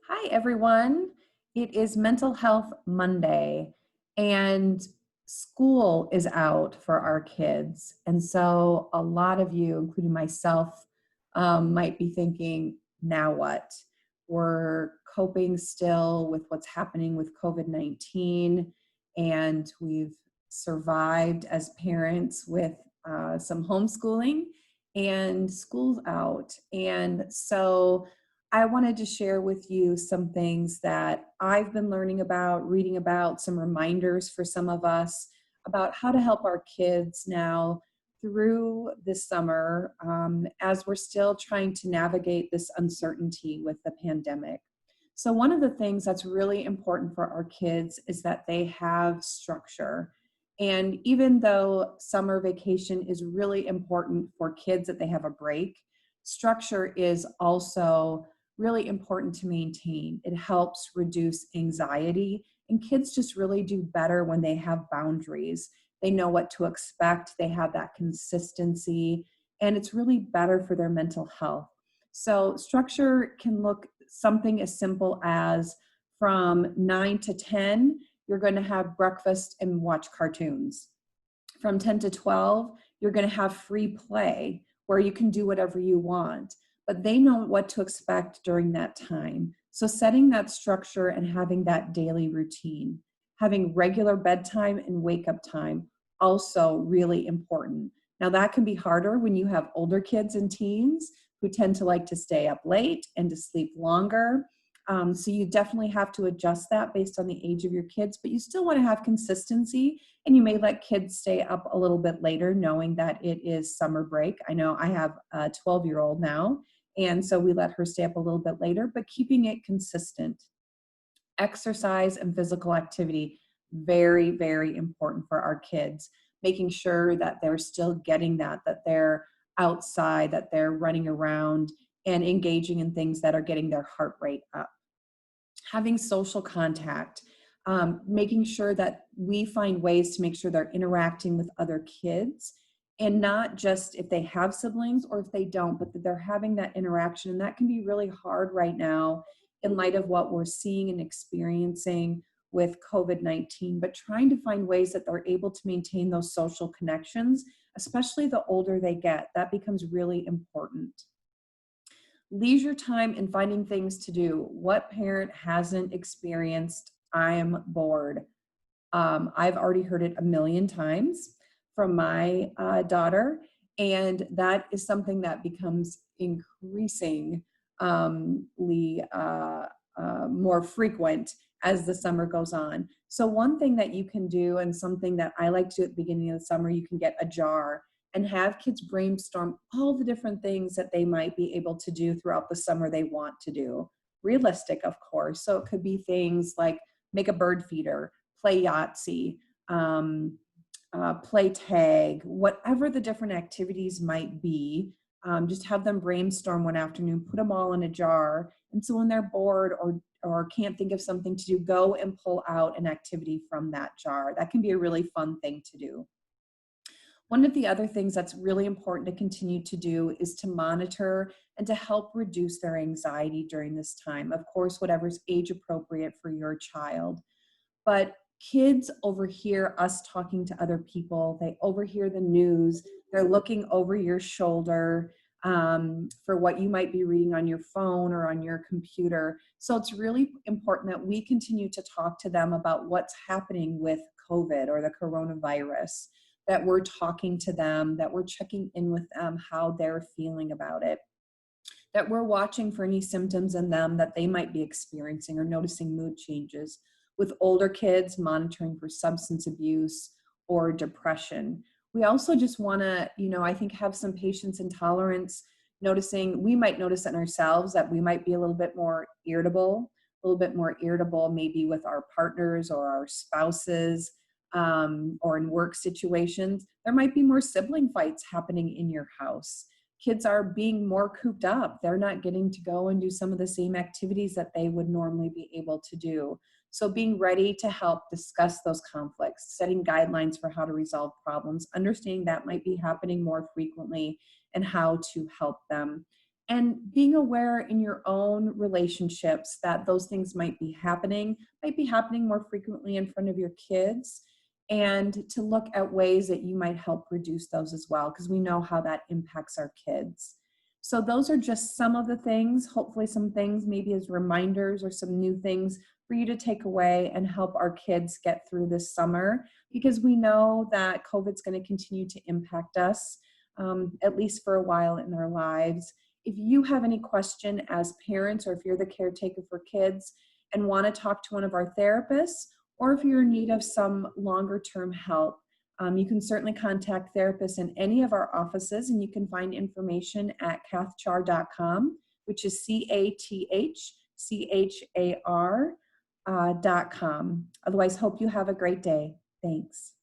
Hi, everyone. It is Mental Health Monday, and school is out for our kids. And so, a lot of you, including myself, might be thinking, now what? We're coping still with what's happening with COVID-19, and we've survived as parents with some homeschooling, and school's out. And so, I wanted to share with you some things that I've been learning about, reading about, some reminders for some of us about how to help our kids now through this summer as we're still trying to navigate this uncertainty with the pandemic. So, one of the things that's really important for our kids is that they have structure. And even though summer vacation is really important for kids that they have a break, structure is also really important to maintain. It helps reduce anxiety, and kids just really do better when they have boundaries. They know what to expect, they have that consistency, and it's really better for their mental health. So, structure can look something as simple as from 9 to 10, you're going to have breakfast and watch cartoons. From 10 to 12, you're going to have free play where you can do whatever you want, but they know what to expect during that time. So setting that structure and having that daily routine, having regular bedtime and wake up time, also really important. Now that can be harder when you have older kids and teens who tend to like to stay up late and to sleep longer. So you definitely have to adjust that based on the age of your kids, but you still want to have consistency, and you may let kids stay up a little bit later knowing that it is summer break. I know I have a 12-year-old now, and so we let her stay up a little bit later, but keeping it consistent. Exercise and physical activity, very, very important for our kids. Making sure that they're still getting that they're outside, that they're running around and engaging in things that are getting their heart rate up. Having social contact, making sure that we find ways to make sure they're interacting with other kids, and not just if they have siblings or if they don't, but that they're having that interaction. And that can be really hard right now in light of what we're seeing and experiencing with COVID-19, but trying to find ways that they're able to maintain those social connections, especially the older they get. That becomes really important. Leisure time and finding things to do. What parent hasn't experienced, I am bored? I've already heard it a million times from my daughter, and that is something that becomes increasingly more frequent as the summer goes on. So one thing that you can do, and something that I like to do at the beginning of the summer, you can get a jar and have kids brainstorm all the different things that they might be able to do throughout the summer they want to do. Realistic, of course. So it could be things like make a bird feeder, play Yahtzee, play tag, whatever the different activities might be. Just have them brainstorm one afternoon, put them all in a jar. And so when they're bored or can't think of something to do, go and pull out an activity from that jar. That can be a really fun thing to do. One of the other things that's really important to continue to do is to monitor and to help reduce their anxiety during this time. Of course, whatever's age appropriate for your child. But kids overhear us talking to other people. They overhear the news. They're looking over your shoulder for what you might be reading on your phone or on your computer. So it's really important that we continue to talk to them about what's happening with COVID or the coronavirus, that we're talking to them, that we're checking in with them, how they're feeling about it, that we're watching for any symptoms in them that they might be experiencing or noticing mood changes. With older kids, monitoring for substance abuse or depression. We also just want to, I think have some patience and tolerance, noticing, we might notice in ourselves that we might be a little bit more irritable, maybe with our partners or our spouses, or in work situations. There might be more sibling fights happening in your house. Kids are being more cooped up. They're not getting to go and do some of the same activities that they would normally be able to do. So being ready to help discuss those conflicts, setting guidelines for how to resolve problems, understanding that might be happening more frequently and how to help them. and being aware in your own relationships that those things might be happening more frequently in front of your kids, and to look at ways that you might help reduce those as well, because we know how that impacts our kids. So those are just some of the things, hopefully some things maybe as reminders or some new things for you to take away and help our kids get through this summer, because we know that COVID's going to continue to impact us, at least for a while in our lives. If you have any question as parents, or if you're the caretaker for kids and want to talk to one of our therapists, or if you're in need of some longer term help, you can certainly contact therapists in any of our offices, and you can find information at cathchar.com, which is CATHCHAR.com. Otherwise, hope you have a great day. Thanks.